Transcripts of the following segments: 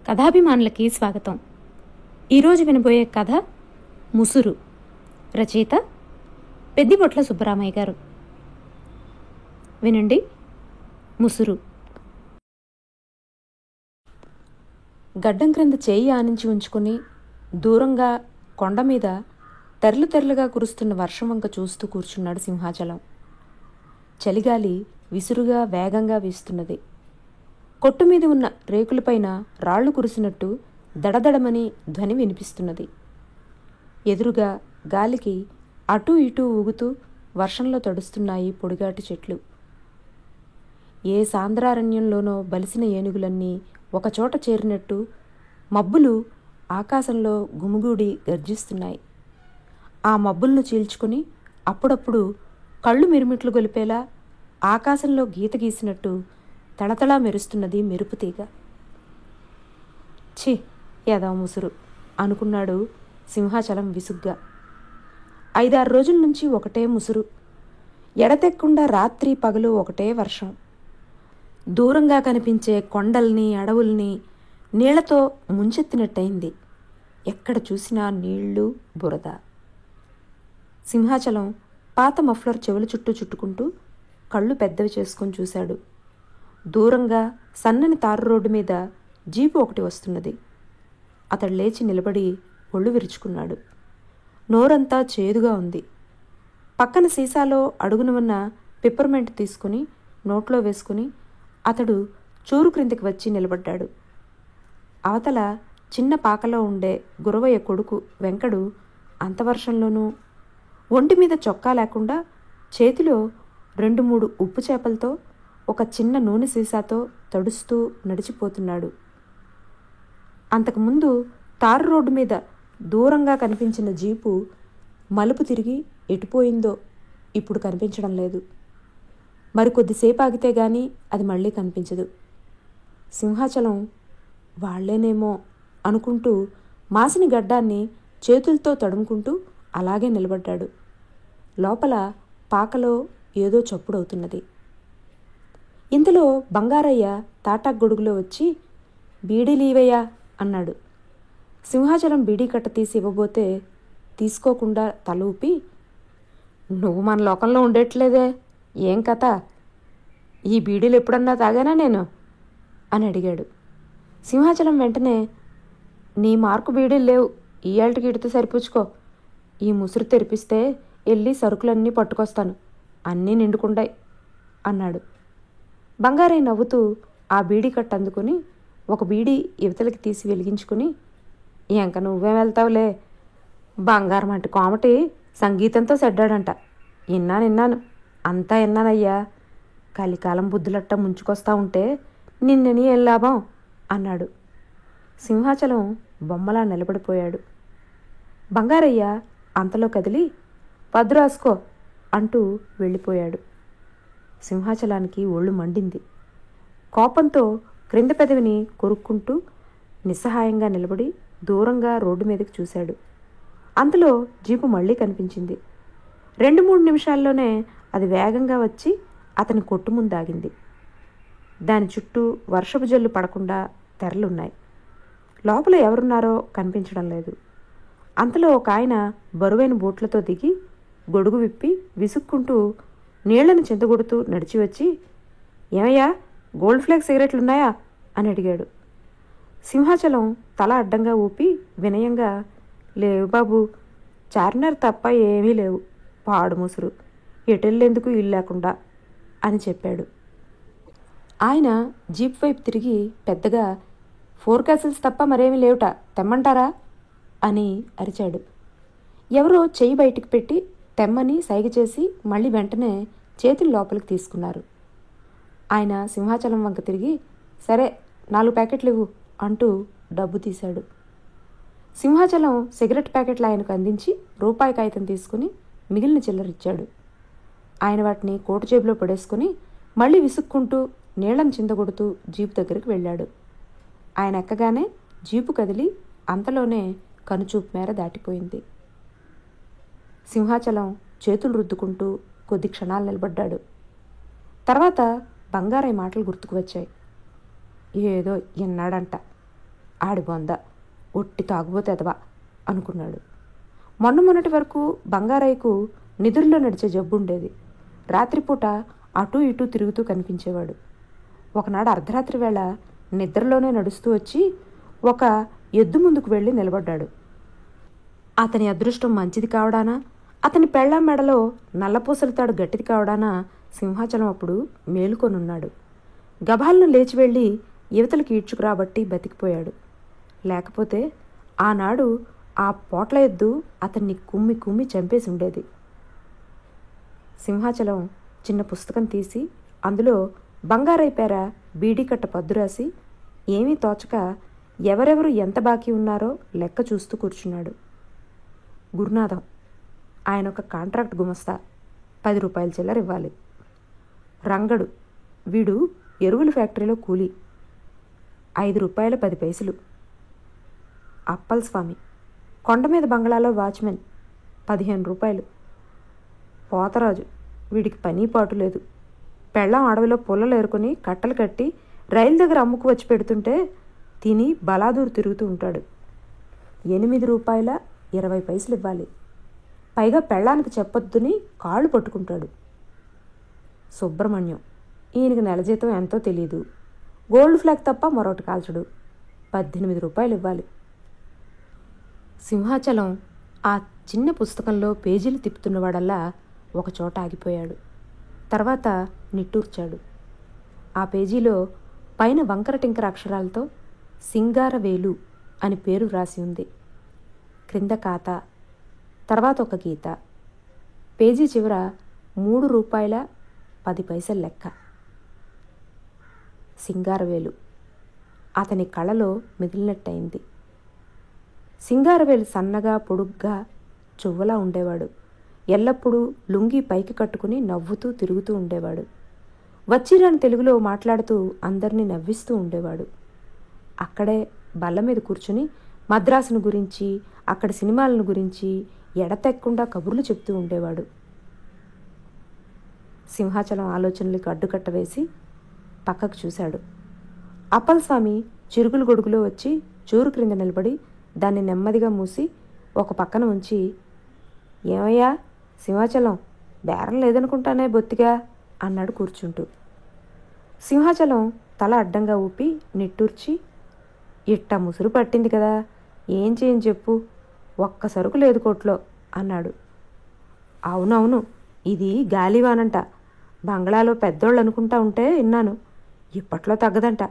కథాభిమానులకి స్వాగతం. ఈరోజు వినబోయే కథ ముసురు. రచయిత పెద్దిబొట్ల సుబ్బరామయ్య గారు. వినండి. ముసురు. గడ్డం క్రింద చేయి ఆనించి ఉంచుకుని దూరంగా కొండ మీద తెరలు తెరలుగా కురుస్తున్న వర్షం వంక చూస్తూ కూర్చున్నాడు సింహాచలం. చలిగాలి విసురుగా వేగంగా వీస్తున్నది. కొట్టు మీద ఉన్న రేకులపైన రాళ్లు కురిసినట్టు దడదడమని ధ్వని వినిపిస్తున్నది. ఎదురుగా గాలికి అటూ ఇటూ ఊగుతూ వర్షంలో తడుస్తున్నాయి పొడిగాటి చెట్లు. ఏ సాంద్రారణ్యంలోనో బలిసిన ఏనుగులన్నీ ఒకచోట చేరినట్టు మబ్బులు ఆకాశంలో గుమిగూడి గర్జిస్తున్నాయి. ఆ మబ్బులను చీల్చుకుని అప్పుడప్పుడు కళ్ళు మిరుమిట్లు గొలిపేలా ఆకాశంలో గీత గీసినట్టు తళతళా మెరుస్తున్నది మెరుపుతీగ. ఛీ, ఏదో ముసురు అనుకున్నాడు సింహాచలం విసుగ్గా. 5-6 రోజుల నుంచి ఒకటే ముసురు. ఎడతెక్కకుండా రాత్రి పగలు ఒకటే వర్షం. దూరంగా కనిపించే కొండల్ని అడవుల్ని నీళ్లతో ముంచెత్తినట్టయింది. ఎక్కడ చూసినా నీళ్లు, బురద. సింహాచలం పాత మఫ్లర్ చెవుల చుట్టూ చుట్టుకుంటూ కళ్ళు పెద్దవి చేసుకొని చూశాడు. దూరంగా సన్నని తారు రోడ్డు మీద జీపు ఒకటి వస్తున్నది. అతడు లేచి నిలబడి ఒళ్ళు విరుచుకున్నాడు. నోరంతా చేదుగా ఉంది. పక్కన సీసాలో అడుగున ఉన్న పిప్పర్మెంట్ తీసుకుని నోట్లో వేసుకుని అతడు చూరు క్రిందికి వచ్చి నిలబడ్డాడు. అవతల చిన్న పాకలో ఉండే గురవయ్య కొడుకు వెంకడు అంత వర్షంలోనూ ఒంటి మీద చొక్కా లేకుండా చేతిలో 2-3 ఉప్పు చేపలతో ఒక చిన్న నూనె సీసాతో తడుస్తూ నడిచిపోతున్నాడు. అంతకుముందు తారు రోడ్డు మీద దూరంగా కనిపించిన జీపు మలుపు తిరిగి ఎటుపోయిందో ఇప్పుడు కనిపించడం లేదు. మరికొద్దిసేపు ఆగితే గాని అది మళ్ళీ కనిపించదు. సింహాచలం వాళ్లేనేమో అనుకుంటూ మాసిన గడ్డాన్ని చేతులతో తడుముకుంటూ అలాగే నిలబడ్డాడు. లోపల పాకలో ఏదో చప్పుడవుతున్నది. ఇంతలో బంగారయ్య తాటాక్ గొడుగులో వచ్చి బీడీలీవయ్యా అన్నాడు. సింహాచలం బీడీ కట్ట తీసి ఇవ్వబోతే తీసుకోకుండా తల ఊపి, నువ్వు మన లోకంలో ఉండేట్లేదే, ఏం కథ? ఈ బీడీలు ఎప్పుడన్నా తాగానా నేను అని అడిగాడు. సింహాచలం వెంటనే, నీ మార్కు బీడీలు లేవు, ఇయ్యాళ్ళకి ఇడితే సరిపుచ్చుకో. ఈ ముసురు తెరిపిస్తే వెళ్ళి సరుకులన్నీ పట్టుకొస్తాను, అన్నీ నిండుకుండాయి అన్నాడు. బంగారయ్య నవ్వుతూ ఆ బీడీ కట్ట అందుకుని ఒక బీడీ యువతలకి తీసి వెలిగించుకుని, ఇంక నువ్వేం వెళ్తావులే, బంగారం అంటే కోమటి సంగీతంతో సెడ్డాడంట, విన్నాను, అంతా విన్నానయ్యా, కలికాలం బుద్ధులట్ట ముంచుకొస్తా ఉంటే నిన్నని ఏం లాభం అన్నాడు. సింహాచలం బొమ్మలా నిలబడిపోయాడు. బంగారయ్య అంతలో కదిలి పద్రాసుకో అంటూ వెళ్ళిపోయాడు. సింహాచలానికి ఒళ్ళు మండింది. కోపంతో క్రింద పెదవిని కొరుక్కుంటూ నిస్సహాయంగా నిలబడి దూరంగా రోడ్డు మీదకి చూశాడు. అంతలో జీపు మళ్ళీ కనిపించింది. 2-3 నిమిషాల్లోనే అది వేగంగా వచ్చి అతని కొట్టు ముందాగింది. దాని చుట్టూ వర్షపు జల్లు పడకుండా తెరలున్నాయి. లోపల ఎవరున్నారో కనిపించడం లేదు. అంతలో ఒక ఆయన బరువైన బూట్లతో దిగి గొడుగు విప్పి విసుక్కుంటూ నీళ్లను చింతగొడుతూ నడిచి వచ్చి, ఏమయ్యా, గోల్డ్ ఫ్లేక్ సిగరెట్లున్నాయా అని అడిగాడు. సింహాచలం తల అడ్డంగా ఊపి వినయంగా, లేవు బాబు, చార్మినార్ తప్ప ఏమీ లేవు, పాడు ముసురు, ఎటెళ్ళేందుకు ఇల్లు లేకుండా అని చెప్పాడు. ఆయన జీప్ వైపు తిరిగి పెద్దగా, 4 క్యాసిల్స్ తప్ప మరేమీ లేవుట, తెమ్మంటారా అని అరిచాడు. ఎవరో చెయ్యి బయటికి పెట్టి తెమ్మని సైగ చేసి మళ్ళీ వెంటనే చేతులు లోపలికి తీసుకున్నారు. ఆయన సింహాచలం వంక తిరిగి, సరే 4 ప్యాకెట్లు ఇవ్వు అంటూ డబ్బు తీశాడు. సింహాచలం సిగరెట్ ప్యాకెట్లు ఆయనకు అందించి రూపాయి కాగితం తీసుకుని మిగిలిన చిల్లరిచ్చాడు. ఆయన వాటిని కోటు జేబులో పడేసుకుని మళ్ళీ విసుక్కుంటూ నీళ్లను చిందగొడుతూ జీపు దగ్గరికి వెళ్ళాడు. ఆయన ఎక్కగానే జీపు కదిలి అంతలోనే కనుచూపు మేర దాటిపోయింది. సింహాచలం చేతులు రుద్దుకుంటూ కొద్ది క్షణాలు నిలబడ్డాడు. తర్వాత బంగారయ్య మాటలు గుర్తుకు వచ్చాయి. ఏదో ఎన్నాడంట, ఆడి బొంద, ఒట్టి తాగుబోతే ఎదవా అనుకున్నాడు. మొన్నటి వరకు బంగారయ్యకు నిద్రలో నడిచే జబ్బుండేది. రాత్రిపూట అటూ ఇటూ తిరుగుతూ కనిపించేవాడు. ఒకనాడు అర్ధరాత్రి వేళ నిద్రలోనే నడుస్తూ వచ్చి ఒక ఎద్దు ముందుకు వెళ్ళి నిలబడ్డాడు. అతని అదృష్టం మంచిది కావడానా, అతని పెళ్ళాం మెడలో నల్లపూసల తాడు గట్టిది కావడానా సింహాచలం అప్పుడు మేలుకొనున్నాడు. గభాలను లేచి వెళ్ళి యువతలకి ఈడ్చుకురాబట్టి బతికిపోయాడు. లేకపోతే ఆనాడు ఆ పోట్ల ఎద్దు అతన్ని కుమ్మి కుమ్మి చంపేసి ఉండేది. సింహాచలం చిన్న పుస్తకం తీసి అందులో బంగారయ్య పేర బీడీ కట్ట పద్దు రాసి ఏమీ తోచక ఎవరెవరు ఎంత బాకీ ఉన్నారో లెక్క చూస్తూ కూర్చున్నాడు. గురునాథం, ఆయన ఒక కాంట్రాక్ట్ గుమస్తా, 10 రూపాయల చిల్లర ఇవ్వాలి. రంగడు, వీడు ఎరువుల ఫ్యాక్టరీలో కూలీ, 5 రూపాయల 10 పైసలు. అప్పల్ స్వామి, కొండ మీద బంగ్లాలో వాచ్మెన్, 15 రూపాయలు. పోతరాజు, వీడికి పని పాటు లేదు, పెళ్ళం అడవిలో పుల్లలు ఏరుకొని కట్టలు కట్టి రైలు దగ్గర అమ్ముకు వచ్చి పెడుతుంటే తిని బలాదూరు తిరుగుతూ ఉంటాడు, 8 రూపాయల 20 పైసలు ఇవ్వాలి. పైగా పెళ్ళానికి చెప్పొద్దుని కాళ్ళు పట్టుకుంటాడు. సుబ్రహ్మణ్యం, ఈయనకి నెల జీతం ఎంతో తెలియదు, గోల్డ్ ఫ్లాగ్ తప్ప మరొకటి కాల్చడు, 18 రూపాయలు ఇవ్వాలి. సింహాచలం ఆ చిన్న పుస్తకంలో పేజీలు తిప్పుతున్నవాడల్లా ఒకచోట ఆగిపోయాడు. తర్వాత నిట్టూర్చాడు. ఆ పేజీలో పైన వంకర టింకర అక్షరాలతో సింగారవేలు అని పేరు రాసి ఉంది. క్రింద ఖాతా, తర్వాత ఒక గీత, పేజీ చివర 3 రూపాయల 10 పైసలు లెక్క. సింగారవేలు అతని కళలో మిగిలినట్టయింది. సింగారవేలు సన్నగా పొడుగ్గా చువ్వలా ఉండేవాడు. ఎల్లప్పుడూ లుంగీ పైకి కట్టుకుని నవ్వుతూ తిరుగుతూ ఉండేవాడు. వచ్చిరాని తెలుగులో మాట్లాడుతూ అందరినీ నవ్విస్తూ ఉండేవాడు. అక్కడే బల్ల మీద కూర్చుని మద్రాసును గురించి, అక్కడి సినిమాలను గురించి ఎడతెక్కకుండా కబుర్లు చెప్తూ ఉండేవాడు. సింహాచలం ఆలోచనలకు అడ్డుకట్ట వేసి పక్కకు చూశాడు. అప్పల్ స్వామి చిరుగులు గొడుగులో వచ్చి చూరు క్రింద నిలబడి దాన్ని నెమ్మదిగా మూసి ఒక పక్కన ఉంచి, ఏమయ్యా సింహాచలం, బేరం లేదనుకుంటానే బొత్తిగా అన్నాడు కూర్చుంటూ. సింహాచలం తల అడ్డంగా ఊపి నిట్టూర్చి, ఇట్ట ముసురు పట్టింది కదా, ఏం చేయని చెప్పు, ఒక్క సరుకు లేదు కోట్లో అన్నాడు. అవునవును, ఇది గాలివానంట, బంగ్లాలో పెద్దోళ్ళు అనుకుంటా ఉంటే విన్నాను, ఇప్పట్లో తగ్గదంట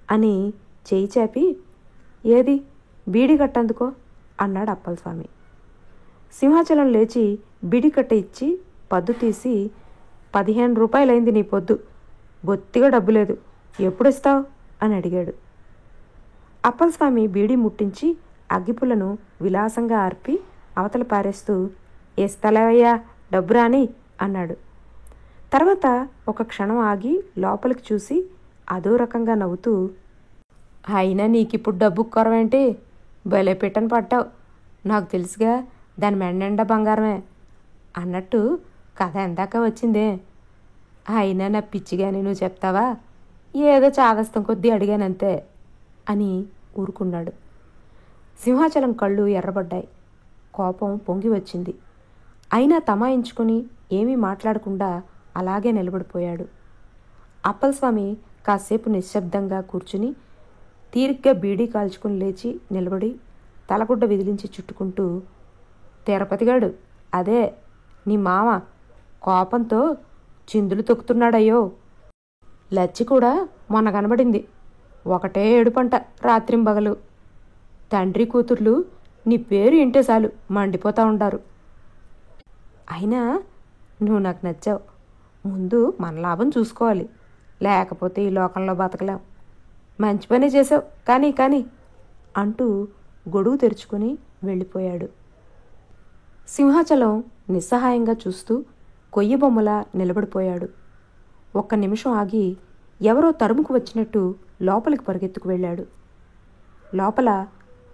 అని చేయి చాపి, ఏది బీడీ కట్టందుకో అన్నాడు అప్పల్ స్వామి. సింహాచలం లేచి బీడీ కట్ట ఇచ్చి పద్దు తీసి, 15 రూపాయలైంది నీ పొద్దు, బొత్తిగా డబ్బు లేదు, ఎప్పుడిస్తావు అని అడిగాడు. అప్పల్ స్వామి బీడీ ముట్టించి అగ్గిపుల్లను విలాసంగా ఆర్పి అవతల పారేస్తూ, ఏస్తలేవయ్యా డబ్బు రాని అన్నాడు. తర్వాత ఒక క్షణం ఆగి లోపలికి చూసి అదో రకంగా నవ్వుతూ, అయినా నీకిప్పుడు డబ్బు కొరవేంటి, భలే పెట్టని పట్టావు, నాకు తెలుసుగా దాని మెండా బంగారమే అన్నట్టు కథ ఎందాక వచ్చిందే, అయినా నా పిచ్చిగాని నువ్వు చెప్తావా, ఏదో చాదస్తం కొద్దీ అడిగానంతే అని ఊరుకున్నాడు. సింహాచలం కళ్ళు ఎర్రబడ్డాయి, కోపం పొంగి వచ్చింది. అయినా తమాయించుకొని ఏమీ మాట్లాడకుండా అలాగే నిలబడిపోయాడు. అప్పల్ స్వామి కాసేపు నిశ్శబ్దంగా కూర్చుని తీరిగ్గా బీడీ కాల్చుకుని లేచి నిలబడి తలగుడ్డ విదిలించి చుట్టుకుంటూ, తిరుపతిగాడు, అదే నీ మామ, కోపంతో చిందులు తొక్కుతున్నాడయ్యో, లచ్చి కూడా మొన్న కనబడింది. ఒకటే ఏడుపంట రాత్రింబగలు. తండ్రి కూతుర్లు నీ పేరు ఇంటే చాలు మండిపోతూ ఉంటారు. అయినా నువ్వు నాకు నచ్చావు. ముందు మన లాభం చూసుకోవాలి, లేకపోతే ఈ లోకంలో బతకలేం. మంచి పని చేసావు, కానీ కానీ అంటూ గొడుగు తెరుచుకుని వెళ్ళిపోయాడు. సింహాచలం నిస్సహాయంగా చూస్తూ కొయ్య బొమ్మలా నిలబడిపోయాడు. ఒక్క నిమిషం ఆగి ఎవరో తరుముకు వచ్చినట్టు లోపలికి పరిగెత్తుకు వెళ్ళాడు. లోపల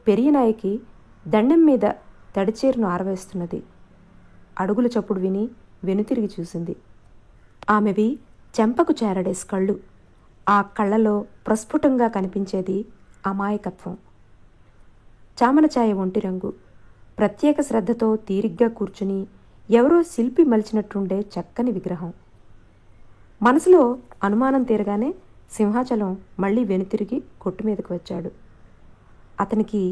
పెరియనాయకి దండెం మీద తడిచీరను ఆరవేస్తున్నది. అడుగుల చప్పుడు విని వెనుతిరిగి చూసింది. ఆమెవి చెంపకు చేరడేసి కళ్ళు. ఆ కళ్ళలో ప్రస్ఫుటంగా కనిపించేది అమాయకత్వం. చామనఛాయ ఒంటి రంగు, ప్రత్యేక శ్రద్ధతో తీరిగ్గా కూర్చుని ఎవరో శిల్పి మలిచినట్టుండే చక్కని విగ్రహం. మనసులో అనుమానం తీరగానే సింహాచలం మళ్ళీ వెనుతిరిగి కొట్టు మీదకు వచ్చాడు. అతనికి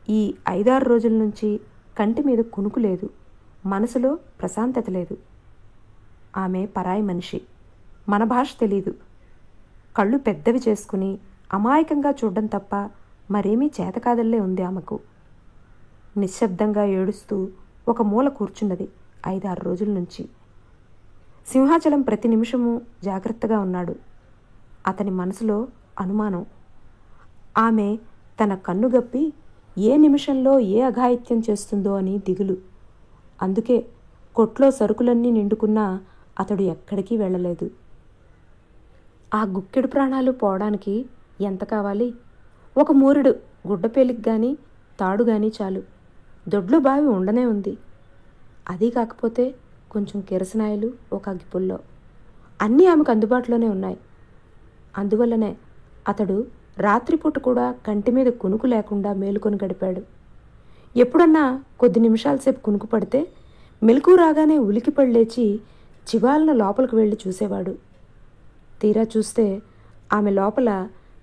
ఈ 5-6 రోజుల నుంచి కంటి మీద కునుకు లేదు, మనసులో ప్రశాంతత లేదు. ఆమె పరాయి మనిషి, మన భాష తెలీదు. కళ్ళు పెద్దవి చేసుకుని అమాయకంగా చూడడం తప్ప మరేమీ చేతకాదల్లే ఉంది ఆమెకు. నిశ్శబ్దంగా ఏడుస్తూ ఒక మూల కూర్చున్నది 5-6 రోజుల నుంచి. సింహాచలం ప్రతి నిమిషము జాగ్రత్తగా ఉన్నాడు. అతని మనసులో అనుమానం. ఆమె తన కన్నుగప్పి ఏ నిమిషంలో ఏ అఘాయిత్యం చేస్తుందో అని దిగులు. అందుకే కొట్లో సరుకులన్నీ నిండుకున్నా అతడు ఎక్కడికి వెళ్ళలేదు. ఆ గుక్కెడు ప్రాణాలు పోవడానికి ఎంత కావాలి? ఒక మూరెడు గుడ్డపేలికి గాని తాడు గాని చాలు. దొడ్లో బావి ఉండనే ఉంది. అది కాకపోతే కొంచెం కిరసనాయలు, ఒక అగ్గిపుల్లో. అన్నీ ఆమెకు అందుబాటులోనే ఉన్నాయి. అందువల్లనే అతడు రాత్రిపూట కూడా కంటి మీద కునుకు లేకుండా మేలుకొని గడిపాడు. ఎప్పుడన్నా కొద్ది నిమిషాల సేపు కునుకు పడితే మెలకు రాగానే ఉలికిపడి లేచి చివాలన లోపలికి వెళ్ళి చూసేవాడు. తీరా చూస్తే ఆమె లోపల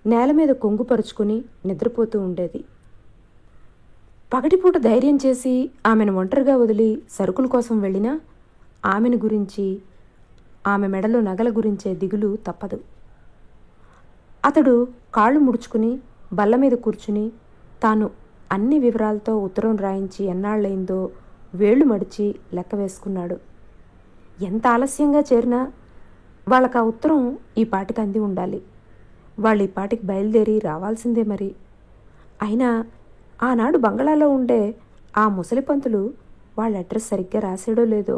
నేల మీద కొంగుపరుచుకుని నిద్రపోతూ ఉండేది. పగటిపూట ధైర్యం చేసి ఆమెను ఒంటరిగా వదిలి సరుకుల కోసం వెళ్ళినా ఆమెను గురించి, ఆమె మెడలో నగల గురించే దిగులు తప్పదు. అతడు కాళ్ళు ముడుచుకుని బల్ల మీద కూర్చుని తాను అన్ని వివరాలతో ఉత్తరం రాయించి ఎన్నాళ్ళయిందో వేళ్లు మడిచి లెక్క వేసుకున్నాడు. ఎంత ఆలస్యంగా చేరినా వాళ్ళకి ఆ ఉత్తరం ఈ పాటికి అంది ఉండాలి. వాళ్ళు ఈ పాటికి బయలుదేరి రావాల్సిందే మరి. అయినా ఆనాడు బంగళాలో ఉండే ఆ ముసలి పంతులు వాళ్ళ అడ్రస్ సరిగ్గా రాసాడో లేదో,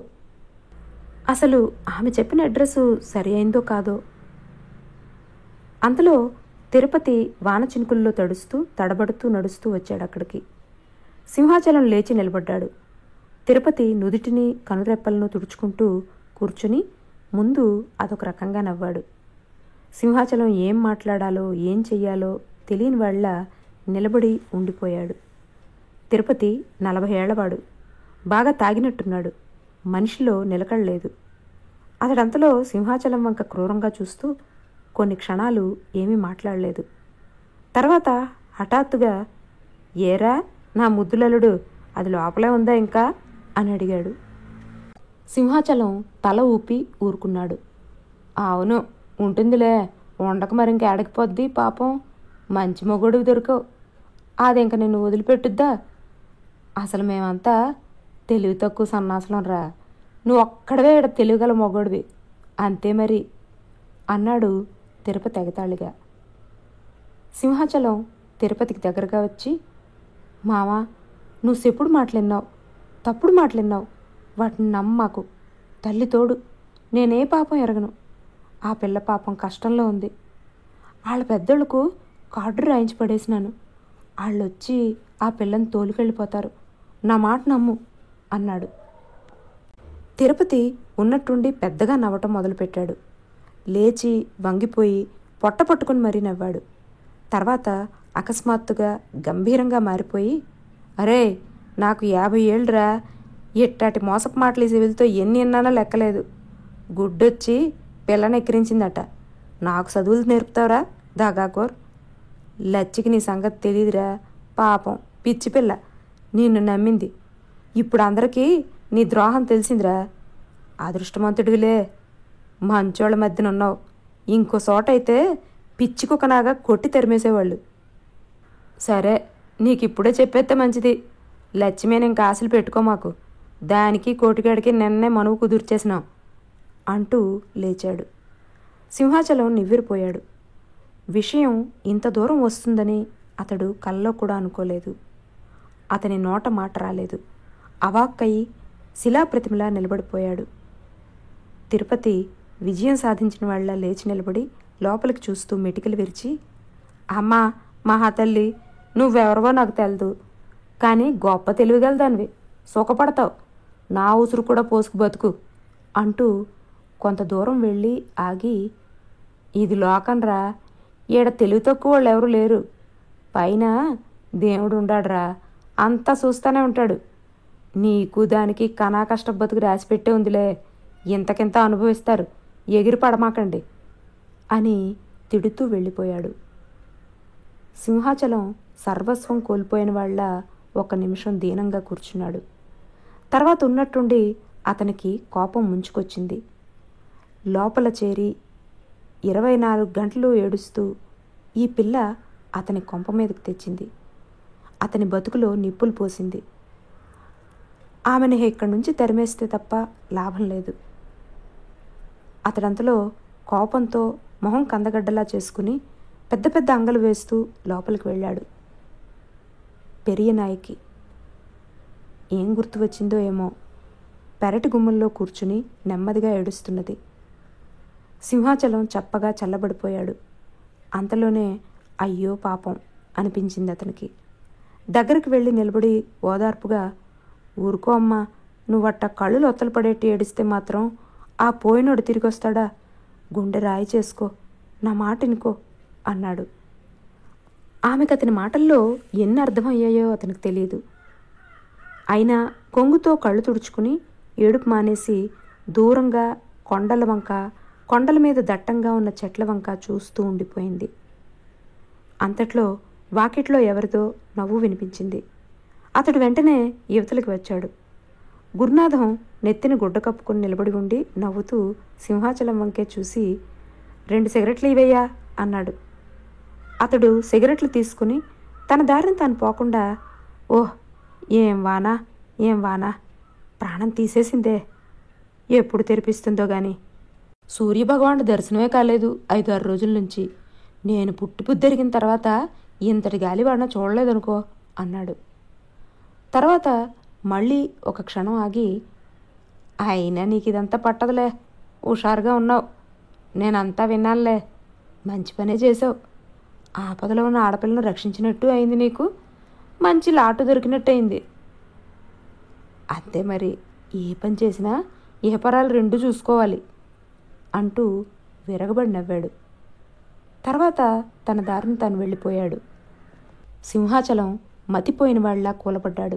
అసలు ఆమె చెప్పిన అడ్రస్సు సరి అయిందో కాదో. అంతలో తిరుపతి వాన చినుకుల్లో తడుస్తూ తడబడుతూ నడుస్తూ వచ్చాడు అక్కడికి. సింహాచలం లేచి నిలబడ్డాడు. తిరుపతి నుదిటిని కనురెప్పలను తుడుచుకుంటూ కూర్చుని ముందు అదొక రకంగా నవ్వాడు. సింహాచలం ఏం మాట్లాడాలో ఏం చెయ్యాలో తెలియని వాళ్ళ నిలబడి ఉండిపోయాడు. తిరుపతి 40 ఏళ్లవాడు. బాగా తాగినట్టున్నాడు. మనిషిలో నిలకడలేదు. అతడంతలో సింహాచలం వంక క్రూరంగా చూస్తూ కొన్ని క్షణాలు ఏమీ మాట్లాడలేదు. తర్వాత హఠాత్తుగా, ఏరా నా ముద్దులలుడు, అది లోపలే ఉందా ఇంకా అని అడిగాడు. సింహాచలం తల ఊపి ఊరుకున్నాడు. అవును ఉంటుందిలే, ఉండక మరింక ఏడకపోద్ది పాపం. మంచి మొగోడివి దొరకవు, అది ఇంక నిన్ను వదిలిపెట్టుద్దా? అసలు మేమంతా తెలివి తక్కువ సన్నాసులం రా, నువ్వు ఒక్కడవే ఇక్కడ తెలివిగల మొగోడివి అంతే మరి అన్నాడు తిరుపతి ఎగతాళిగా. సింహాచలం తిరుపతికి దగ్గరగా వచ్చి, మావా నువ్వు చెప్పుడు మాటలిన్నావు, తప్పుడు మాటలిన్నావు, వాటిని నమ్మకు. తల్లి తోడు, నేనే పాపం ఎరగను. ఆ పిల్ల పాపం కష్టంలో ఉంది. వాళ్ళ పెద్దోళ్ళకు కార్డు రాయించి పడేసినాను. వాళ్ళొచ్చి ఆ పిల్లని తోలుకెళ్ళిపోతారు. నా మాట నమ్ము అన్నాడు. తిరుపతి ఉన్నట్టుండి పెద్దగా నవ్వటం మొదలుపెట్టాడు. లేచి వంగిపోయి పొట్ట పట్టుకుని మరీ నవ్వాడు. తర్వాత అకస్మాత్తుగా గంభీరంగా మారిపోయి, అరే నాకు 50 ఏళ్ళురా, ఇట్టాటి మోసపు మాటలు సివిల్తో ఎన్ని అన్నానో లెక్కలేదు. గుడ్డొచ్చి పిల్లని ఎక్కిరించిందట. నాకు చదువులు నేర్పుతావురా దాగాకోర్? లచ్చికి నీ సంగతి తెలీదురా, పాపం పిచ్చి పిల్ల నిన్ను నమ్మింది. ఇప్పుడు అందరికీ నీ ద్రోహం తెలిసిందిరా. అదృష్టవంతుడివిలే, మంచోళ్ళ మధ్యన ఉన్నావు. ఇంకో చోటైతే పిచ్చికొకనాగా కొట్టి తరిమేసేవాళ్ళు. సరే, నీకిప్పుడే చెప్పేస్తే మంచిది. లక్ష్మీని ఇంకా ఆశలు పెట్టుకో మాకు. దానికి కోటిగాడికి నిన్నే మనువు కుదుర్చేసినాం అంటూ లేచాడు. సింహాచలం నివ్వెరపోయాడు. విషయం ఇంత దూరం వస్తుందని అతడు కల్లో కూడా అనుకోలేదు. అతని నోట మాట రాలేదు. అవాక్కయి శిలాప్రతిమలా నిలబడిపోయాడు. తిరుపతి విజయం సాధించిన వాళ్ళ లేచి నిలబడి లోపలికి చూస్తూ మెటికలు విరిచి, అమ్మా మహాతల్లి, నువ్వెవరవో నాకు తెలదు, కానీ గొప్ప తెలివిగలదానివి, సుఖపడతావు, నా ఉసురు కూడా పోసుకు బతుకు అంటూ కొంత దూరం వెళ్ళి ఆగి, ఇది లోకంరా, ఈడ తెలివి తక్కువ వాళ్ళు ఎవరు లేరు, పైన దేవుడు ఉండాడురా, అంతా చూస్తూనే ఉంటాడు, నీకు దానికి కనా కష్ట బతుకు రాసిపెట్టే ఉందిలే, ఇంతకింత అనుభవిస్తారు, ఎగిరి పడమాకండి అని తిడుతూ వెళ్ళిపోయాడు. సింహాచలం సర్వస్వం కోల్పోయిన వాళ్ళ ఒక నిమిషం దీనంగా కూర్చున్నాడు. తర్వాత ఉన్నట్టుండి అతనికి కోపం ముంచుకొచ్చింది. లోపల చేరి 24 గంటలు ఏడుస్తూ ఈ పిల్ల అతని కొంప మీదకి తెచ్చింది. అతని బతుకులో నిప్పులు పోసింది. ఆమెను ఇక్కడి నుంచి తరిమేస్తే తప్ప లాభం లేదు. అతడంతలో కోపంతో మొహం కందగడ్డలా చేసుకుని పెద్ద పెద్ద అంగలు వేస్తూ లోపలికి వెళ్ళాడు. పెరియనాయికి ఏం గుర్తు వచ్చిందో ఏమో, పెరటి గుమ్మంలో కూర్చుని నెమ్మదిగా ఏడుస్తున్నది. సింహాచలం చప్పగా చల్లబడిపోయాడు. అంతలోనే అయ్యో పాపం అనిపించింది అతనికి. దగ్గరికి వెళ్ళి నిలబడి ఓదార్పుగా, ఊరుకో అమ్మా, నువ్వట్ట కళ్ళు లొత్తలు పడేట్టి ఏడిస్తే మాత్రం ఆ పోయినోడు తిరిగి వస్తాడా, గుండె రాయి చేసుకో, నా మాట ఇనుకో అన్నాడు. ఆమెకు అతని మాటల్లో ఎన్ని అర్థమయ్యాయో అతనికి తెలియదు. అయినా కొంగుతో కళ్ళు తుడుచుకుని ఏడుపు మానేసి దూరంగా కొండల మీద దట్టంగా ఉన్న చెట్ల వంక చూస్తూ ఉండిపోయింది. అంతట్లో వాకిట్లో ఎవరిదో నవ్వు వినిపించింది. అతడు వెంటనే యువతలకి వచ్చాడు. గురునాథం నెత్తిన గుడ్డ కప్పుకొని నిలబడి ఉండి నవ్వుతూ సింహాచలం వంకే చూసి, 2 సిగరెట్లు ఇవయ్యా అన్నాడు. అతడు సిగరెట్లు తీసుకుని తన దారిని తాను పోకుండా, ఓహ్ ఏం వానా, ప్రాణం తీసేసిందే, ఎప్పుడు తెరిపిస్తుందో గాని, సూర్యభగవానుడు దర్శనమే కాలేదు 5-6 రోజుల నుంచి, నేను పుట్టిపుద్దెరిగిన తర్వాత ఇంతటి గాలివాన చూడలేదనుకో అన్నాడు. తర్వాత మళ్ళీ ఒక క్షణం ఆగి, అయినా నీకు ఇదంతా పట్టదులే, హుషారుగా ఉన్నావు, నేనంతా విన్నానులే, మంచి పనే చేసావు, ఆపదలో ఉన్న ఆడపిల్లను రక్షించినట్టు అయింది, నీకు మంచి లాటు దొరికినట్టు అయింది. అంతే మరి, ఏ పని చేసినా ఏ పరాలు 2 చూసుకోవాలి అంటూ విరగబడి నవ్వాడు. తర్వాత తన దారిని తాను వెళ్ళిపోయాడు. సింహాచలం మతిపోయిన వాళ్ళ కూలబడ్డాడు.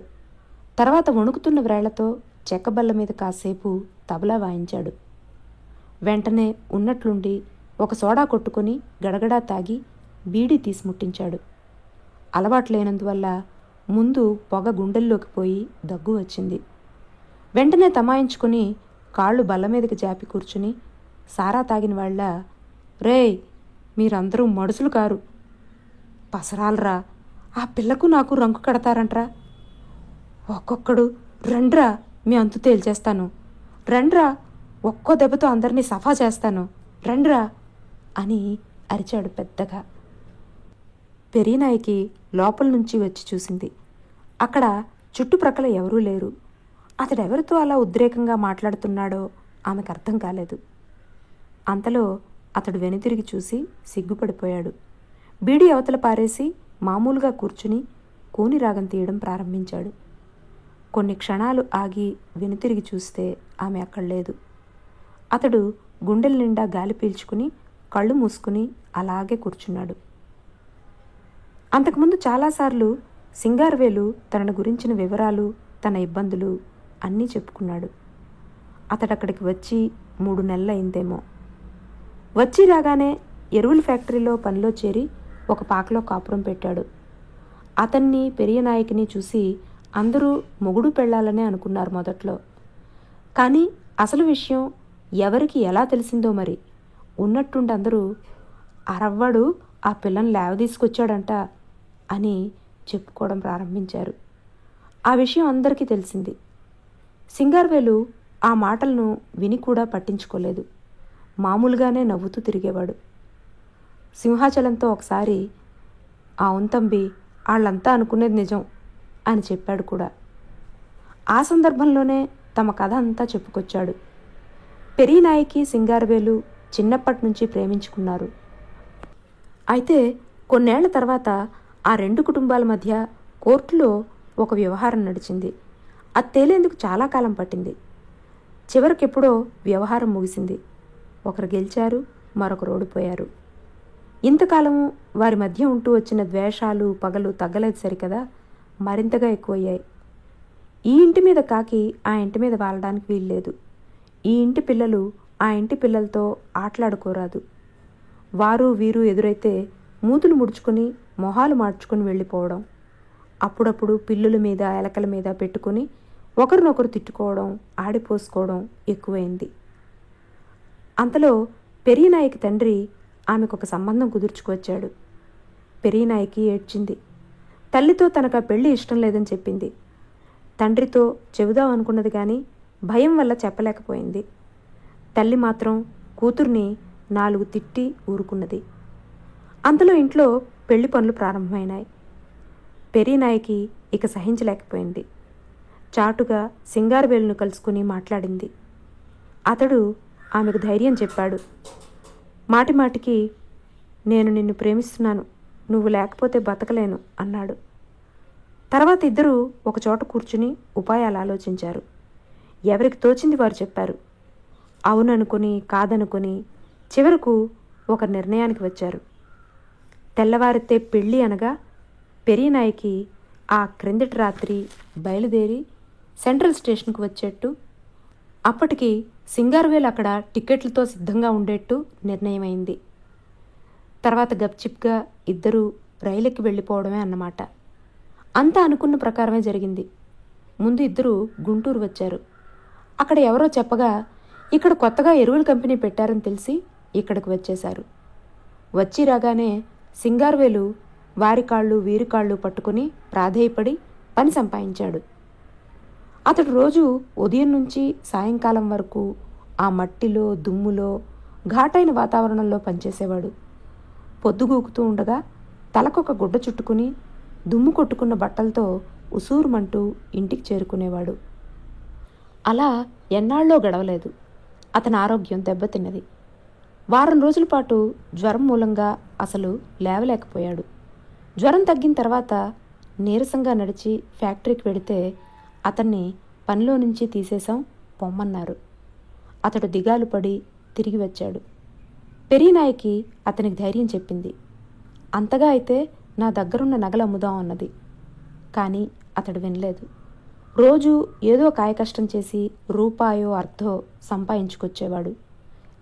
తర్వాత వణుకుతున్న వ్రేళ్లతో చెక్కబల్ల మీద కాసేపు తబలా వాయించాడు. వెంటనే ఉన్నట్లుండి ఒక సోడా కొట్టుకొని గడగడా తాగి బీడీ తీసి ముట్టించాడు. అలవాటు లేనందువల్ల ముందు పొగ గుండెల్లోకి పోయి దగ్గు వచ్చింది. వెంటనే తమాయించుకుని కాళ్ళు బల్ల మీదకి జాపి కూర్చుని సారా తాగిన వాళ్ళ, రేయ్ మీరందరూ మడుసులు కారు, పసరాలరా, ఆ పిల్లకు నాకు రంకు కడతారంట్రా, ఒక్కొక్కడు రండ్రా మీ అంతు తేల్చేస్తాను, రండ్రా ఒక్కో దెబ్బతో అందరినీ సఫా చేస్తాను, రండ్రా అని అరిచాడు పెద్దగా. పెరియనాయికి లోపల నుంచి వచ్చి చూసింది. అక్కడ చుట్టుప్రక్కల ఎవరూ లేరు. అతడెవరితో అలా ఉద్రేకంగా మాట్లాడుతున్నాడో ఆమెకు అర్థం కాలేదు. అంతలో అతడు వెనుతిరిగి చూసి సిగ్గుపడిపోయాడు. బీడీ అవతల పారేసి మామూలుగా కూర్చుని కూని రాగం తీయడం ప్రారంభించాడు. కొన్ని క్షణాలు ఆగి వెనుతిరిగి చూస్తే ఆమె అక్కడ లేదు. అతడు గుండెల నిండా గాలి పీల్చుకుని కళ్ళు మూసుకుని అలాగే కూర్చున్నాడు. అంతకుముందు చాలాసార్లు సింగారవేలు తనను గురించిన వివరాలు, తన ఇబ్బందులు అన్నీ చెప్పుకున్నాడు. అతడక్కడికి వచ్చి 3 నెలలైందేమో. వచ్చి రాగానే ఎరువుల ఫ్యాక్టరీలో పనిలో చేరి ఒక పాకలో కాపురం పెట్టాడు. అతన్ని పెరియనాయకిని చూసి అందరూ మొగుడు పెళ్ళాలనే అనుకున్నారు మొదట్లో. కానీ అసలు విషయం ఎవరికి ఎలా తెలిసిందో మరి. ఉన్నట్టుండి అందరూ అరవ్వడు ఆ పిల్లని లేవ తీసుకొచ్చాడంట అని చెప్పుకోవడం ప్రారంభించారు. ఆ విషయం అందరికీ తెలిసింది. సింగారవేలు ఆ మాటలను విని కూడా పట్టించుకోలేదు. మామూలుగానే నవ్వుతూ తిరిగేవాడు. సింహాచలంతో ఒకసారి అవును తంబి, వాళ్ళంతా అనుకునేది నిజం అని చెప్పాడు కూడా. ఆ సందర్భంలోనే తమ కథ అంతా చెప్పుకొచ్చాడు. పెరీనాయికి సింగారవేలు చిన్నప్పటి నుంచి ప్రేమించుకున్నారు. అయితే కొన్నేళ్ల తర్వాత ఆ రెండు కుటుంబాల మధ్య కోర్టులో ఒక వ్యవహారం నడిచింది. అది తేలేందుకు చాలా కాలం పట్టింది. చివరికెప్పుడో వ్యవహారం ముగిసింది. ఒకరు గెలిచారు, మరొకరు ఓడిపోయారు. ఇంతకాలము వారి మధ్య ఉంటూ వచ్చిన ద్వేషాలు పగలు తగ్గలేదు సరికదా, మరింతగా ఎక్కువయ్యాయి. ఈ ఇంటి మీద కాకి ఆ ఇంటి మీద వాలడానికి వీల్లేదు. ఈ ఇంటి పిల్లలు ఆ ఇంటి పిల్లలతో ఆటలాడుకోరాదు. వారు వీరు ఎదురైతే మూతులు ముడుచుకొని మొహాలు మార్చుకొని వెళ్ళిపోవడం, అప్పుడప్పుడు పిల్లుల మీద ఎలకల మీద పెట్టుకుని ఒకరినొకరు తిట్టుకోవడం, ఆడిపోసుకోవడం ఎక్కువైంది. అంతలో పెరియనాయికి తండ్రి ఆమెకొక సంబంధం కుదుర్చుకొచ్చాడు. పెరియనాయికి ఏడ్చింది. తల్లితో తనకు ఆ పెళ్లి ఇష్టం లేదని చెప్పింది. తండ్రితో చెబుదాం అనుకున్నది కానీ భయం వల్ల చెప్పలేకపోయింది. తల్లి మాత్రం కూతుర్ని 4 తిట్టి ఊరుకున్నది. అంతలో ఇంట్లో పెళ్లి పనులు ప్రారంభమైనాయి. పెరియనాయికి ఇక సహించలేకపోయింది. చాటుగా సింగారవేలును కలుసుకుని మాట్లాడింది. అతడు ఆమెకు ధైర్యం చెప్పాడు. మాటిమాటికి నేను నిన్ను ప్రేమిస్తున్నాను, నువ్వు లేకపోతే బతకలేను అన్నాడు. తర్వాత ఇద్దరూ ఒకచోట కూర్చుని ఉపాయాలు ఆలోచించారు. ఎవరికి తోచింది వారు చెప్పారు. అవుననుకుని కాదనుకుని చివరకు ఒక నిర్ణయానికి వచ్చారు. తెల్లవారితే పెళ్ళి అనగా పెరియనాయికి ఆ క్రిందటి రాత్రి బయలుదేరి సెంట్రల్ స్టేషన్కు వచ్చేట్టు, అప్పటికి సింగారవేలు అక్కడ టిక్కెట్లతో సిద్ధంగా ఉండేట్టు నిర్ణయమైంది. తర్వాత గప్చిప్గా ఇద్దరూ రైలుకి వెళ్ళిపోవడమే అన్నమాట. అంతా అనుకున్న ప్రకారమే జరిగింది. ముందు ఇద్దరు గుంటూరు వచ్చారు. అక్కడ ఎవరో చెప్పగా ఇక్కడ కొత్తగా ఎరువుల కంపెనీ పెట్టారని తెలిసి ఇక్కడికి వచ్చేశారు. వచ్చి రాగానే సింగారవేలు వారి కాళ్ళు వీరి కాళ్ళు పట్టుకుని ప్రాధేయపడి పని సంపాదించాడు. అతడు రోజు ఉదయం నుంచి సాయంకాలం వరకు ఆ మట్టిలో దుమ్ములో ఘాటైన వాతావరణంలో పనిచేసేవాడు. పొద్దుగూకుతూ ఉండగా తలకొక గుడ్డ చుట్టుకుని దుమ్ము కొట్టుకున్న బట్టలతో ఉసూరుమంటూ ఇంటికి చేరుకునేవాడు. అలా ఎన్నాళ్ళో గడవలేదు. అతని ఆరోగ్యం దెబ్బతిన్నది. వారం రోజుల పాటు జ్వరం మూలంగా అసలు లేవలేకపోయాడు. జ్వరం తగ్గిన తర్వాత నీరసంగా నడిచి ఫ్యాక్టరీకి వెడితే అతన్ని పనిలో నుంచి తీసేశాం, పొమ్మన్నారు. అతడు దిగాలు పడి తిరిగి వచ్చాడు. పెరియనాయికి అతనికి ధైర్యం చెప్పింది. అంతగా అయితే నా దగ్గరున్న నగలు అమ్ముదాం అన్నది. కానీ అతడు వినలేదు. రోజు ఏదో కాయకష్టం చేసి రూపాయో అర్ధో సంపాదించుకొచ్చేవాడు.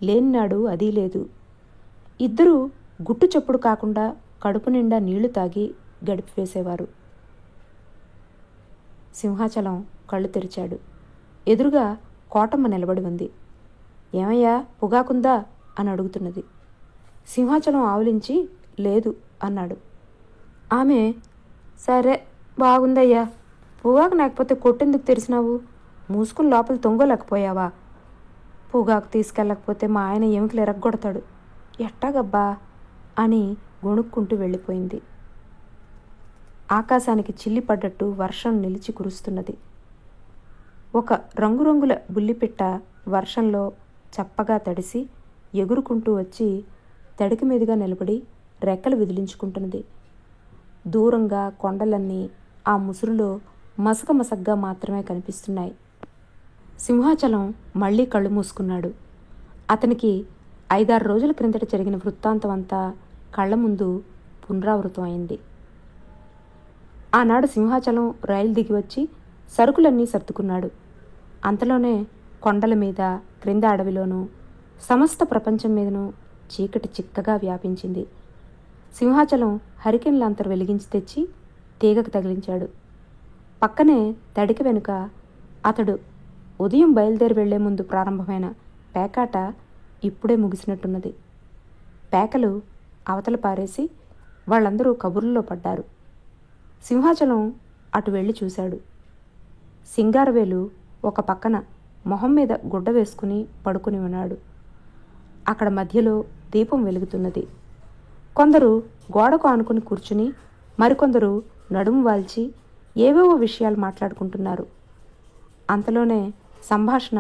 లేనినాడు అదీ లేదు. ఇద్దరూ గుట్టు చప్పుడు కాకుండా కడుపు నిండా నీళ్లు తాగి గడిపివేసేవారు. సింహాచలం కళ్ళు తెరిచాడు. ఎదురుగా కోటమ్మ నిలబడి ఉంది. ఏమయ్యా, పొగాకుందా అని అడుగుతున్నది. సింహాచలం ఆవులించి లేదు అన్నాడు. ఆమె సరే బాగుందయ్యా, పొగాకు లేకపోతే కొట్టెందుకు తెరిచినావు? మూసుకుని లోపల తొంగలేకపోయావా? పొగాకు తీసుకెళ్ళకపోతే మా ఆయన ఎముకలు ఎరగొడతాడు. ఎట్టాగబ్బా అని గొణుక్కుంటూ వెళ్ళిపోయింది. ఆకాశానికి చిల్లి పడ్డట్టు వర్షం నిలిచి కురుస్తున్నది. ఒక రంగురంగుల బుల్లిపిట్ట వర్షంలో చప్పగా తడిసి ఎగురుకుంటూ వచ్చి తడికి మీదుగా నిలబడి రెక్కలు విదిలించుకుంటున్నది. దూరంగా కొండలన్నీ ఆ ముసురులో మసకమసగ్గా మాత్రమే కనిపిస్తున్నాయి. సింహాచలం మళ్లీ కళ్ళు మూసుకున్నాడు. అతనికి 5-6 రోజుల క్రిందట జరిగిన వృత్తాంతం అంతా కళ్ల ముందు పునరావృతం అయింది. ఆనాడు సింహాచలం రైలు దిగి వచ్చి సరుకులన్నీ సర్దుకున్నాడు. అంతలోనే కొండల మీద క్రింద అడవిలోనూ సమస్త ప్రపంచం మీదనూ చీకటి చిక్కగా వ్యాపించింది. సింహాచలం హరికెన్ లాంతరు వెలిగించి తెచ్చి తీగకు తగిలించాడు. పక్కనే తడిక వెనుక అతడు ఉదయం బయలుదేరి వెళ్లే ముందు ప్రారంభమైన పేకాట ఇప్పుడే ముగిసినట్టున్నది. పేకలు అవతల పారేసి వాళ్ళందరూ కబుర్లలో పడ్డారు. సింహాచలం అటు వెళ్ళి చూశాడు. సింగారవేలు ఒక పక్కన మొహం మీద గుడ్డ వేసుకుని పడుకుని ఉన్నాడు. అక్కడ మధ్యలో దీపం వెలుగుతున్నది. కొందరు గోడకు ఆనుకుని కూర్చుని మరికొందరు నడుము వాల్చి ఏవేవో విషయాలు మాట్లాడుకుంటున్నారు. అంతలోనే సంభాషణ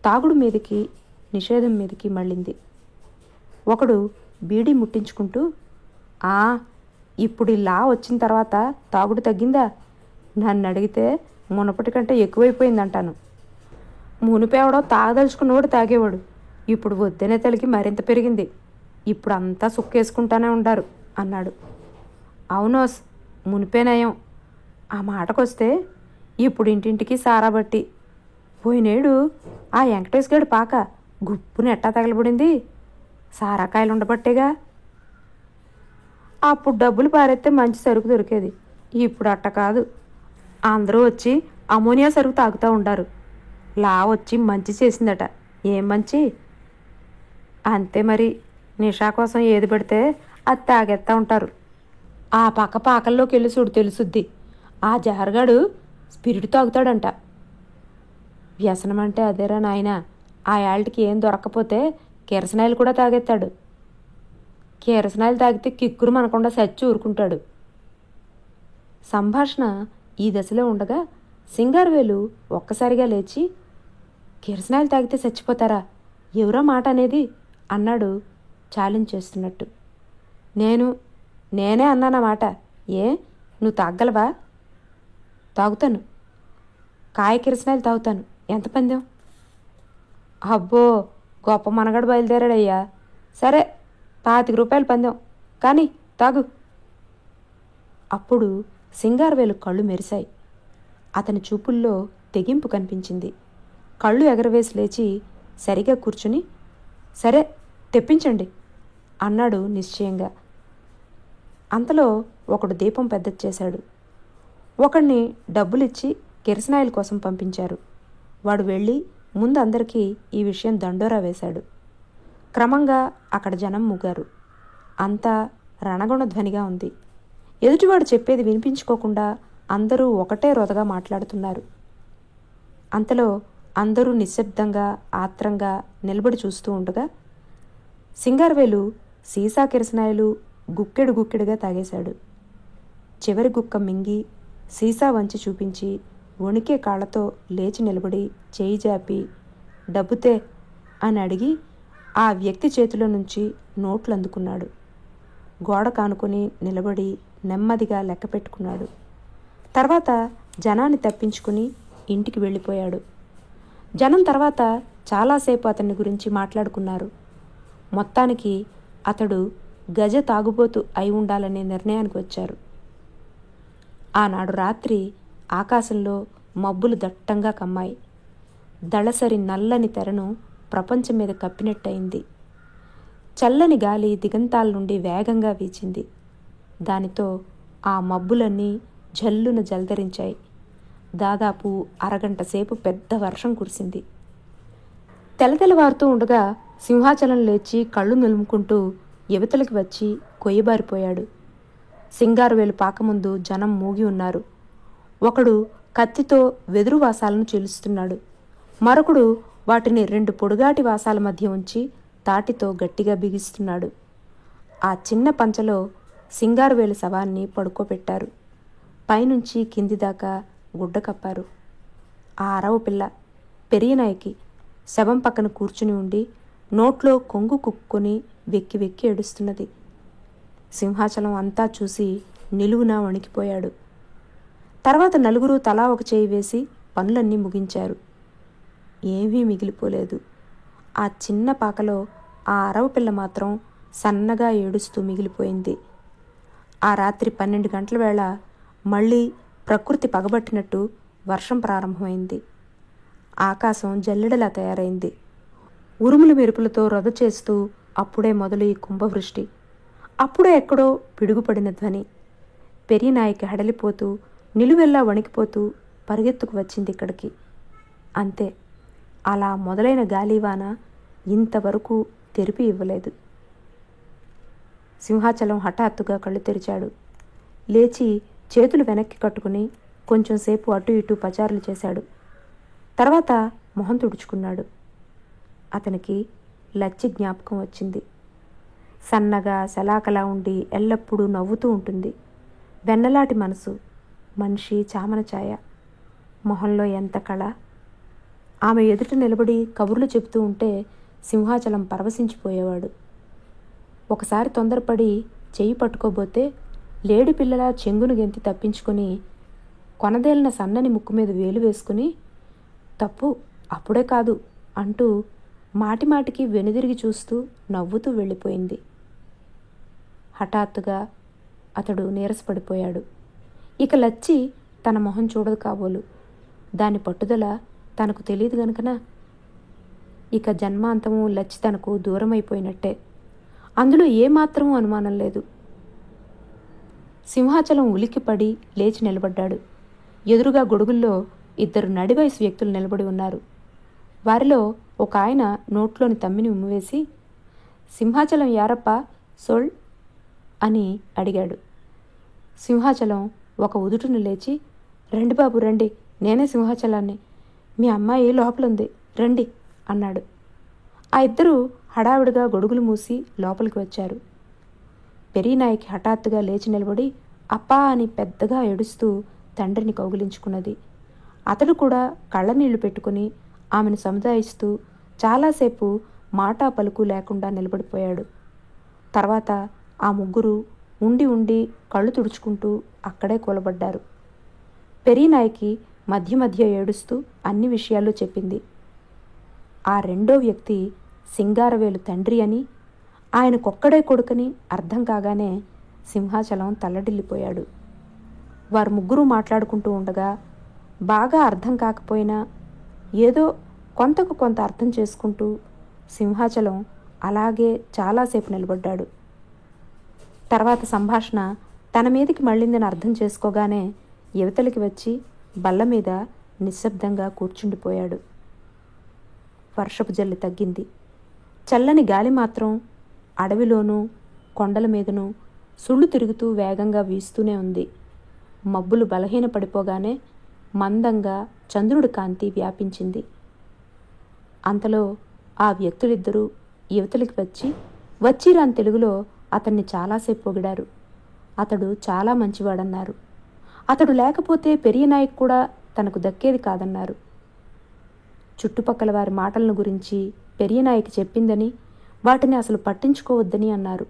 తాగుడు మీదకి నిషేధం మీదకి మళ్ళింది. ఒకడు బీడీ ముట్టించుకుంటూ, ఇప్పుడు ఈ లా వచ్చిన తర్వాత తాగుడు తగ్గిందా? నన్ను అడిగితే మునపటి కంటే ఎక్కువైపోయిందంటాను. మునిపేవడో తాగదలుచుకున్నవాడు తాగేవాడు, ఇప్పుడు వద్దనే తలికి మరింత పెరిగింది. ఇప్పుడు అంతా సుక్కేసుకుంటానే ఉండారు అన్నాడు. అవునోస్, మునిపే నయం. ఆ మాటకొస్తే ఇప్పుడు ఇంటింటికి సారా బట్టి. పోయినేడు ఆ వెంకటేష్ గడి పాక గుప్పుని ఎట్టా తగలబడింది? సారాకాయలు ఉండబట్టేగా. అప్పుడు డబ్బులు పారేస్తే మంచి సరుకు దొరికేది. ఇప్పుడు అట్ట కాదు, అందరూ వచ్చి అమోనియా సరుకు తాగుతూ ఉండారు. లా వచ్చి మంచి చేసిందట. ఏం మంచి? అంతే మరి, నిషా కోసం ఏది పెడితే అది తాగేస్తూ ఉంటారు. ఆ పక్క పాకల్లోకి వెళ్ళి చూడు తెలుసుద్ది. ఆ జహర్గాడు స్పిరిట్ తాగుతాడంట. వ్యసనం అంటే అదేరా నాయన. ఆ యాళ్ళకి ఏం దొరక్కపోతే కిరసనాయిలు కూడా తాగేస్తాడు. కిరసనాయిలు తాగితే కిక్కురు మనకుండా సచ్చి ఊరుకుంటాడు. సంభాషణ ఈ దశలో ఉండగా సింగారవేలు ఒక్కసారిగా లేచి, కిరసనాయిలు తాగితే చచ్చిపోతారా? ఎవరో మాట అనేది అన్నాడు ఛాలెంజ్ చేస్తున్నట్టు. నేనే అన్నానమాట. ఏ, నువ్వు తాగలవా? తాగుతాను. కాయ కిరసనాయిలు తాగుతాను. ఎంత పందెం? అబ్బో, గొప్ప మనగడు బయలుదేరాడయ్యా. సరే, 25 రూపాయలు పందెం, కానీ తాగు. అప్పుడు సింగారవేలు కళ్ళు మెరిశాయి. అతని చూపుల్లో తెగింపు కనిపించింది. కళ్ళు ఎగరవేసి లేచి సరిగా కూర్చుని, సరే తెప్పించండి అన్నాడు నిశ్చయంగా. అంతలో ఒకడు దీపం పెద్దది చేశాడు. ఒకడిని డబ్బులిచ్చి కిరసనాయిల కోసం పంపించారు. వాడు వెళ్ళి ముందు అందరికీ ఈ విషయం దండోరా వేశాడు. క్రమంగా అక్కడ జనం మూగారు. అంతా రణగుణ ధ్వనిగా ఉంది. ఎదుటివాడు చెప్పేది వినిపించుకోకుండా అందరూ ఒకటే రొదగా మాట్లాడుతున్నారు. అంతలో అందరూ నిశ్శబ్దంగా ఆత్రంగా నిలబడి చూస్తూ ఉండగా సింగారవేలు సీసా కిరసనాయిలు గుక్కెడుగా తాగేశాడు. చివరి గుక్క మింగి సీసా వంచి చూపించి వణికే కాళ్లతో లేచి నిలబడి చేయి జాపి డబ్బుతే అని అడిగి ఆ వ్యక్తి చేతిలో నుంచి నోట్లు అందుకున్నాడు. గోడ కానుకొని నిలబడి నెమ్మదిగా లెక్క పెట్టుకున్నాడు. తర్వాత జనాన్ని తప్పించుకుని ఇంటికి వెళ్ళిపోయాడు. జనం తర్వాత చాలాసేపు అతన్ని గురించి మాట్లాడుకున్నారు. మొత్తానికి అతడు గజ తాగుబోతు అయి ఉండాలనే నిర్ణయానికి వచ్చారు. ఆనాడు రాత్రి ఆకాశంలో మబ్బులు దట్టంగా కమ్మాయి. దళసరి నల్లని తెరను ప్రపంచం మీద కప్పినట్టయింది. చల్లని గాలి దిగంతాల నుండి వేగంగా వీచింది. దానితో ఆ మబ్బులన్నీ జల్లున జలధరించాయి. దాదాపు అరగంట సేపు పెద్ద వర్షం కురిసింది. తెలతెలవారుతూ ఉండగా సింహాచలం లేచి కళ్ళు నిలుముకుంటూ యువతలకి వచ్చి కొయ్యబారిపోయాడు. సింగారవేలు పాకముందు జనం మూగి ఉన్నారు. ఒకడు కత్తితో వెదురు వాసాలను చీలుస్తున్నాడు. మరొకడు వాటిని 2 పొడుగాటి వాసాల మధ్య ఉంచి తాటితో గట్టిగా బిగిస్తున్నాడు. ఆ చిన్న పంచలో సింగారవేలు శవాన్ని పడుకోబెట్టారు. పైనుంచి కింది దాకా గుడ్డ కప్పారు. ఆ అరవ పిల్ల పెరియనాయకి శవం పక్కన కూర్చుని ఉండి నోట్లో కొంగు కుక్కుని వెక్కి వెక్కి ఏడుస్తున్నది. సింహాచలం అంతా చూసి నిలువున వణికిపోయాడు. తర్వాత నలుగురు తలా ఒక చేయి వేసి పనులన్నీ ముగించారు. ఏమీ మిగిలిపోలేదు. ఆ చిన్న పాకలో ఆ అరవ పిల్ల మాత్రం సన్నగా ఏడుస్తూ మిగిలిపోయింది. ఆ రాత్రి 12 గంటల వేళ మళ్ళీ ప్రకృతి పగబట్టినట్టు వర్షం ప్రారంభమైంది. ఆకాశం జల్లెడలా తయారైంది. ఉరుములు మెరుపులతో రొద చేస్తూ అప్పుడే మొదలు ఈ కుంభవృష్టి. అప్పుడే ఎక్కడో పిడుగుపడిన ధ్వని. పెరియనాయకి హడలిపోతూ నిలువెల్లా వణికిపోతూ పరిగెత్తుకు వచ్చింది ఇక్కడికి. అంతే. అలా మొదలైన గాలివాన ఇంతవరకు తెరిపి ఇవ్వలేదు. సింహాచలం హఠాత్తుగా కళ్ళు తెరిచాడు. లేచి చేతులు వెనక్కి కట్టుకుని కొంచెంసేపు అటు ఇటు పచారులు చేశాడు. తర్వాత మొహం తుడుచుకున్నాడు. అతనికి లచ్చి జ్ఞాపకం వచ్చింది. సన్నగా శలాకలా ఉండి ఎల్లప్పుడూ నవ్వుతూ ఉంటుంది. వెన్నలాంటి మనసు, మనిషి చామన ఛాయ, మొహంలో ఎంత కళ. ఆమె ఎదుట నిలబడి కబుర్లు చెబుతూ ఉంటే సింహాచలం పరవశించిపోయేవాడు. ఒకసారి తొందరపడి చెయ్యి పట్టుకోబోతే లేడి పిల్లలా చెంగును గెంతి తప్పించుకొని కొనదేలిన సన్నని ముక్కు మీద వేలు వేసుకుని తప్పు అప్పుడే కాదు అంటూ మాటిమాటికి వెనుదిరిగి చూస్తూ నవ్వుతూ వెళ్ళిపోయింది. హఠాత్తుగా అతడు నీరసపడిపోయాడు. ఇక లచ్చి తన మొహం చూడదు కాబోలు. దాని పట్టుదల తనకు తెలియదు గనుకనా ఇక జన్మాంతము లచ్చి తనకు దూరమైపోయినట్టే. అందులో ఏమాత్రమూ అనుమానం లేదు. సింహాచలం ఉలిక్కిపడి లేచి నిలబడ్డాడు. ఎదురుగా గొడుగుల్లో 2 నడివయసు వ్యక్తులు నిలబడి ఉన్నారు. వారిలో ఒక ఆయన నోట్లోని తమ్మిని ఉమ్మివేసి, సింహాచలం యారప్ప సోల్ అని అడిగాడు. సింహాచలం ఒక ఉదుటును లేచి, రండి బాబు రండి, నేనే సింహాచలాన్ని, మీ అమ్మాయి లోపలుంది రండి అన్నాడు. ఆ 2 హడావిడిగా గొడుగులు మూసి లోపలికి వచ్చారు. పెరీనాయకి హఠాత్తుగా లేచి నిలబడి అప్పా అని పెద్దగా ఏడుస్తూ తండ్రిని కౌగిలించుకున్నది. అతడు కూడా కళ్ళనీళ్లు పెట్టుకుని ఆమెను సముదాయిస్తూ చాలాసేపు మాటా పలుకు లేకుండా నిలబడిపోయాడు. తర్వాత ఆ ముగ్గురు ఉండి ఉండి కళ్ళు తుడుచుకుంటూ అక్కడే కూలబడ్డారు. పెరీనాయకి మధ్య మధ్య ఏడుస్తూ అన్ని విషయాలు చెప్పింది. ఆ రెండో వ్యక్తి సింగారవేలు తండ్రి అని, ఆయనకొక్కడే కొడుకని అర్థం కాగానే సింహాచలం తల్లడిల్లిపోయాడు. వారు ముగ్గురు మాట్లాడుకుంటూ ఉండగా బాగా అర్థం కాకపోయినా ఏదో కొంతకు కొంత అర్థం చేసుకుంటూ సింహాచలం అలాగే చాలాసేపు నిలబడ్డాడు. తర్వాత సంభాషణ తన మీదికి మళ్ళిందని అర్థం చేసుకోగానే యువతలికి వచ్చి బల్ల మీద నిశ్శబ్దంగా కూర్చుండిపోయాడు. వర్షపు జల్లి తగ్గింది. చల్లని గాలి మాత్రం అడవిలోనూ కొండల మీదనూ సుళ్ళు తిరుగుతూ వేగంగా వీస్తూనే ఉంది. మబ్బులు బలహీనపడిపోగానే మందంగా చంద్రుడి కాంతి వ్యాపించింది. అంతలో ఆ వ్యక్తులిద్దరూ యువతలికి వచ్చిరాని తెలుగులో అతన్ని చాలాసేపు పొగిడారు. అతడు చాలా మంచివాడన్నారు. అతడు లేకపోతే పెరియనాయక్ కూడా తనకు దక్కేది కాదన్నారు. చుట్టుపక్కల వారి మాటలను గురించి పెరియనాయకి చెప్పిందని, వాటిని అసలు పట్టించుకోవద్దని అన్నారు.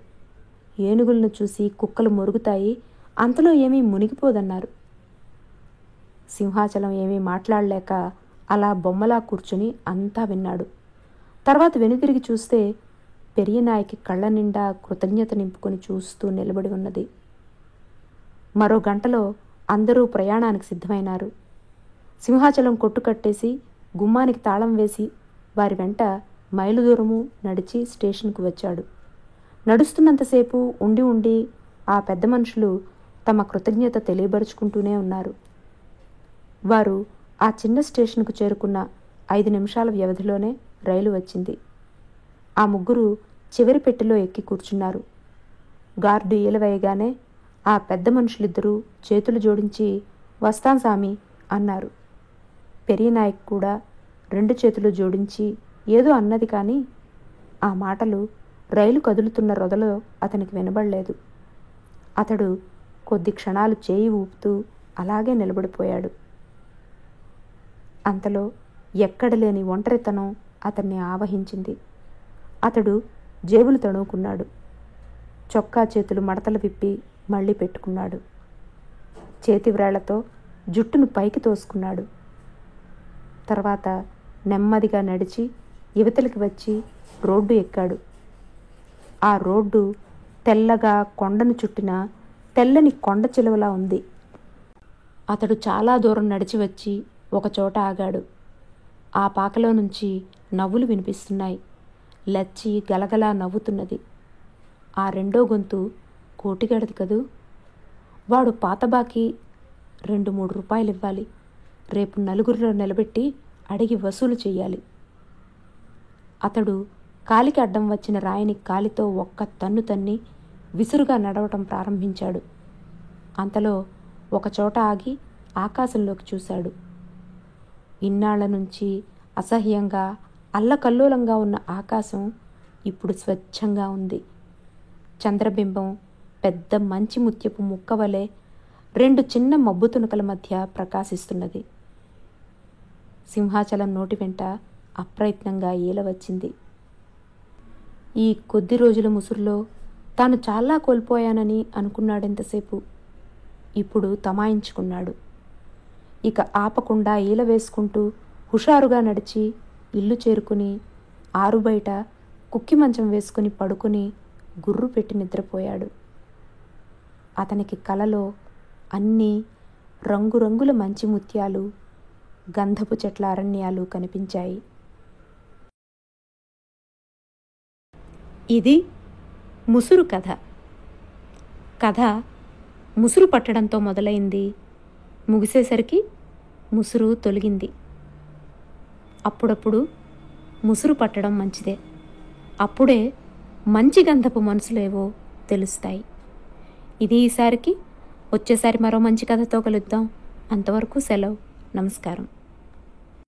ఏనుగులను చూసి కుక్కలు మొరుగుతాయి, అంతలో ఏమీ మునిగిపోదన్నారు. సింహాచలం ఏమీ మాట్లాడలేక అలా బొమ్మలా కూర్చుని అంతా విన్నాడు. తర్వాత వెనుదిరిగి చూస్తే పెరియనాయకి కళ్ళ నిండా కృతజ్ఞత నింపుకొని చూస్తూ నిలబడి ఉన్నది. మరో గంటలో అందరూ ప్రయాణానికి సిద్ధమైనారు. సింహాచలం కొట్టు కట్టేసి గుమ్మానికి తాళం వేసి వారి వెంట మైలు దూరము నడిచి స్టేషన్కు వచ్చాడు. నడుస్తున్నంతసేపు ఉండి ఉండి ఆ పెద్ద మనుషులు తమ కృతజ్ఞత తెలియబరుచుకుంటూనే ఉన్నారు. వారు ఆ చిన్న స్టేషన్కు చేరుకున్న 5 నిమిషాల వ్యవధిలోనే రైలు వచ్చింది. ఆ ముగ్గురు చివరి పెట్టెలో ఎక్కి కూర్చున్నారు. గార్డు ఈలవేయగానే ఆ పెద్ద మనుషులిద్దరూ చేతులు జోడించి వస్తాం సామి అన్నారు. పెరియనాయక్ కూడా 2 చేతులు జోడించి ఏదో అన్నది కానీ ఆ మాటలు రైలు కదులుతున్న రొదలో అతనికి వినబడలేదు. అతడు కొద్ది క్షణాలు చేయి ఊపుతూ అలాగే నిలబడిపోయాడు. అంతలో ఎక్కడలేని ఒంటరితనం అతన్ని ఆవహించింది. అతడు జేబులు తణుకున్నాడు. చొక్కా చేతులు మడతలు విప్పి మళ్ళీ పెట్టుకున్నాడు. చేతి వ్రేళ్లతో జుట్టును పైకి తోసుకున్నాడు. తర్వాత నెమ్మదిగా నడిచి యువతలికి వచ్చి రోడ్డు ఎక్కాడు. ఆ రోడ్డు తెల్లగా కొండను చుట్టిన తెల్లని కొండ చిలువలా ఉంది. అతడు చాలా దూరం నడిచి వచ్చి ఒకచోట ఆగాడు. ఆ పాకలో నుంచి నవ్వులు వినిపిస్తున్నాయి. లచ్చి గలగలా నవ్వుతున్నది. ఆ రెండో గొంతు కోటిగడది కదూ. వాడు పాతబాకి 2-3 రూపాయలు ఇవ్వాలి. రేపు నలుగురిలో నిలబెట్టి అడిగి వసూలు చెయ్యాలి. అతడు కాలికి అడ్డం వచ్చిన రాయిని కాలితో ఒక్క తన్ను తన్ని విసురుగా నడవటం ప్రారంభించాడు. అంతలో ఒకచోట ఆగి ఆకాశంలోకి చూశాడు. ఇన్నాళ్ల నుంచి అసహ్యంగా అల్లకల్లోలంగా ఉన్న ఆకాశం ఇప్పుడు స్వచ్ఛంగా ఉంది. చంద్రబింబం పెద్ద మంచి ముత్యపు ముక్కవలే 2 చిన్న మబ్బు తునకల మధ్య ప్రకాశిస్తున్నది. సింహాచలం నోటి వెంట అప్రయత్నంగా ఈల వచ్చింది. ఈ కొద్ది రోజుల ముసురులో తాను చాలా కోల్పోయానని అనుకున్నాడెంతసేపు. ఇప్పుడు తమాయించుకున్నాడు. ఇక ఆపకుండా ఈల వేసుకుంటూ హుషారుగా నడిచి ఇల్లు చేరుకుని ఆరుబయట కుక్కి మంచం వేసుకుని పడుకుని గుర్రు పెట్టి నిద్రపోయాడు. అతనికి కలలో అన్నీ రంగురంగుల మంచి ముత్యాలు, గంధపు చెట్ల అరణ్యాలు కనిపించాయి. ఇది ముసురు కథ. కథ ముసురు పట్టడంతో మొదలైంది. ముగిసేసరికి ముసురు తొలగింది. అప్పుడప్పుడు ముసురు పట్టడం మంచిదే. అప్పుడే మంచి గంధపు మనసులేవో తెలుస్తాయి. ఇది ఈసారికి. వచ్చేసారి మరో మంచి కథతో కలుద్దాం. అంతవరకు సెలవు. నమస్కారం.